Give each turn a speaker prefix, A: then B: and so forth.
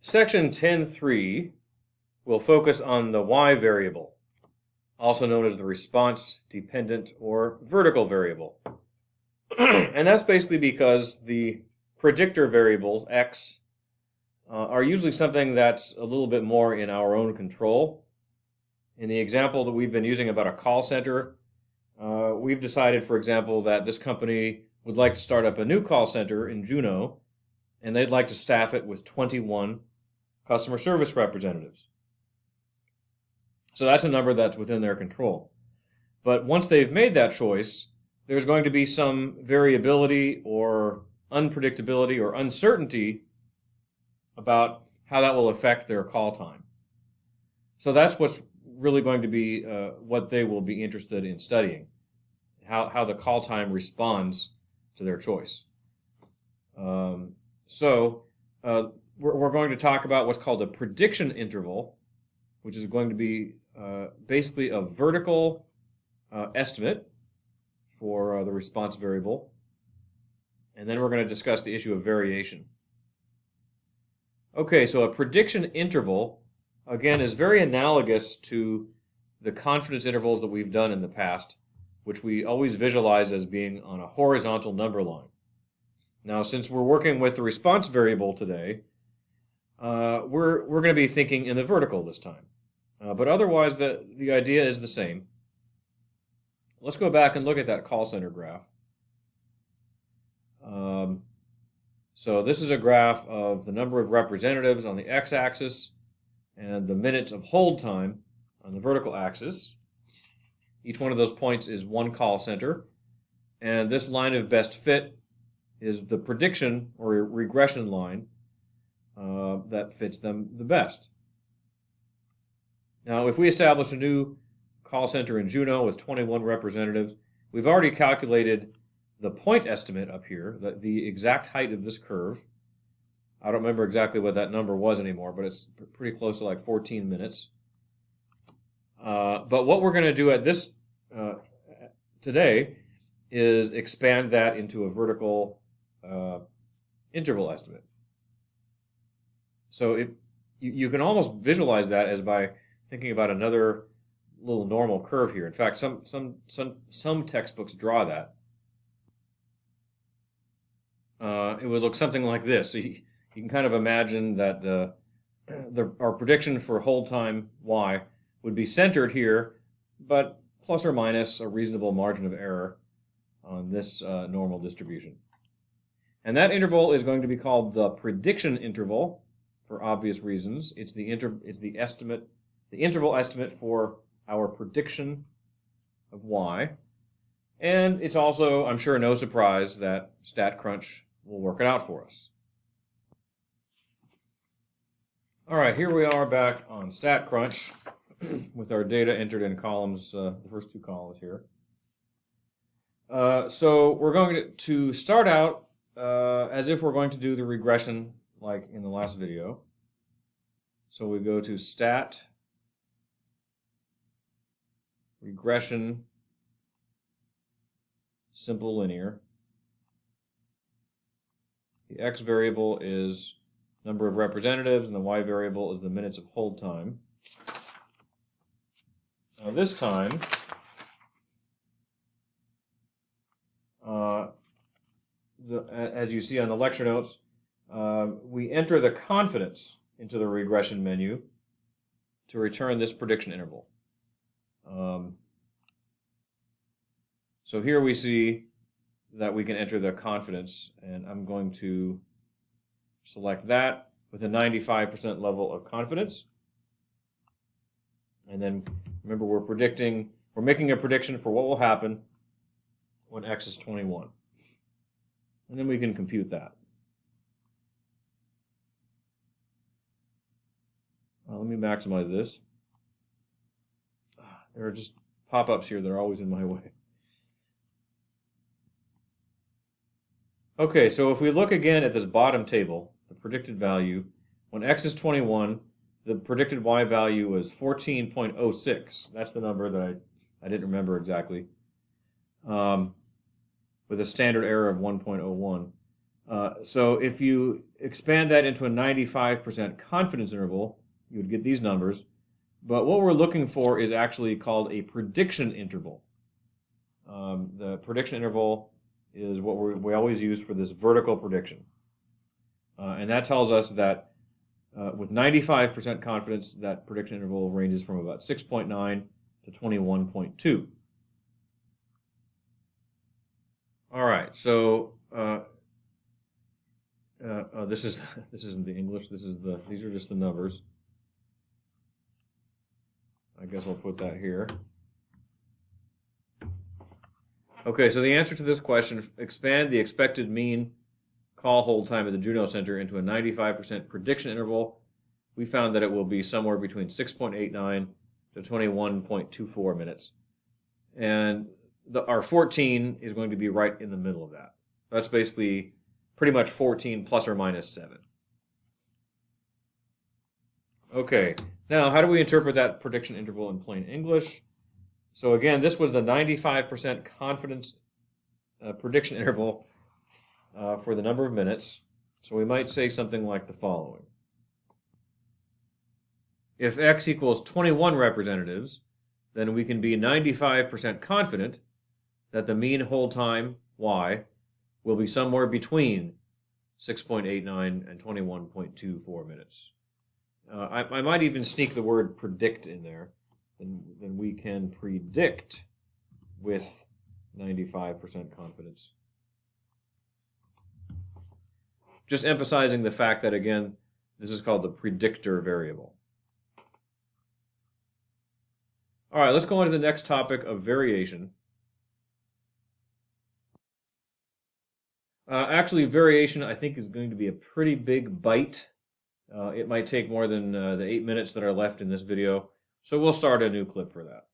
A: Section 10.3 will focus on the y variable, also known as the response-dependent or vertical variable. And that's basically because the predictor variables, x, are usually something that's a little bit more in our own control. In the example that we've been using about a call center, we've decided, for example, that this company would like to start up a new call center in Juneau, and they'd like to staff it with 21 customer service representatives. So that's a number that's within their control. But once they've made that choice, there's going to be some variability or unpredictability or uncertainty about how that will affect their call time. So that's what's really going to be what they will be interested in studying, how the call time responds to their choice. We're going to talk about what's called a prediction interval, which is going to be basically a vertical estimate for the response variable. And then we're going to discuss the issue of variation. Okay, so a prediction interval, again, is very analogous to the confidence intervals that we've done in the past, which we always visualize as being on a horizontal number line. Now, since we're working with the response variable today, we're going to be thinking in the vertical this time. But otherwise, the idea is the same. Let's go back and look at that call center graph. So this is a graph of the number of representatives on the x-axis and the minutes of hold time on the vertical axis. Each one of those points is one call center, and this line of best fit is the prediction or regression line that fits them the best. Now, if we establish a new call center in Juneau with 21 representatives, we've already calculated the point estimate up here, the exact height of this curve. I don't remember exactly what that number was anymore, but it's pretty close to like 14 minutes. But what we're going to do at this today is expand that into a vertical interval estimate. So you can almost visualize that as by thinking about another little normal curve here. In fact, some textbooks draw that. It would look something like this. So you can kind of imagine that our prediction for hold time y would be centered here, but plus or minus a reasonable margin of error on this normal distribution. And that interval is going to be called the prediction interval for obvious reasons. It's the interval estimate for our prediction of y. And it's also, I'm sure, no surprise that StatCrunch will work it out for us. All right, here we are back on StatCrunch with our data entered in columns, the first two columns here. So we're going to start out as if we're going to do the regression like in the last video. So we go to Stat, Regression, Simple Linear. The x variable is number of representatives, and the y variable is the minutes of hold time. Now this time, as you see on the lecture notes, we enter the confidence into the regression menu to return this prediction interval. So here we see that we can enter the confidence, and I'm going to select that with a 95% level of confidence. And then remember, we're making a prediction for what will happen when x is 21. And then we can compute that. Let me maximize this. There are just pop-ups here that are always in my way. Okay, so if we look again at this bottom table, the predicted value, when x is 21, the predicted y value was 14.06. That's the number that I didn't remember exactly, with a standard error of 1.01. So if you expand that into a 95% confidence interval, you would get these numbers. But what we're looking for is actually called a prediction interval. The prediction interval is what we always use for this vertical prediction. And that tells us that with 95% confidence, that prediction interval ranges from about 6.9 to 21.2. All right, so this isn't the English. These are just the numbers. I guess I'll put that here. Okay, so the answer to this question: expand the expected mean call hold time at the Juno Center into a 95% prediction interval. We found that it will be somewhere between 6.89 to 21.24 minutes, and our 14 is going to be right in the middle of that. That's basically pretty much 14 plus or minus 7. Okay, now how do we interpret that prediction interval in plain English? So again, this was the 95% confidence prediction interval for the number of minutes. So we might say something like the following. If x equals 21 representatives, then we can be 95% confident that the mean hold time, y, will be somewhere between 6.89 and 21.24 minutes. I might even sneak the word predict in there. Then we can predict with 95% confidence. Just emphasizing the fact that, again, this is called the predictor variable. All right, let's go on to the next topic of variation. Actually, variation, I think, is going to be a pretty big bite. It might take more than the 8 minutes that are left in this video, so we'll start a new clip for that.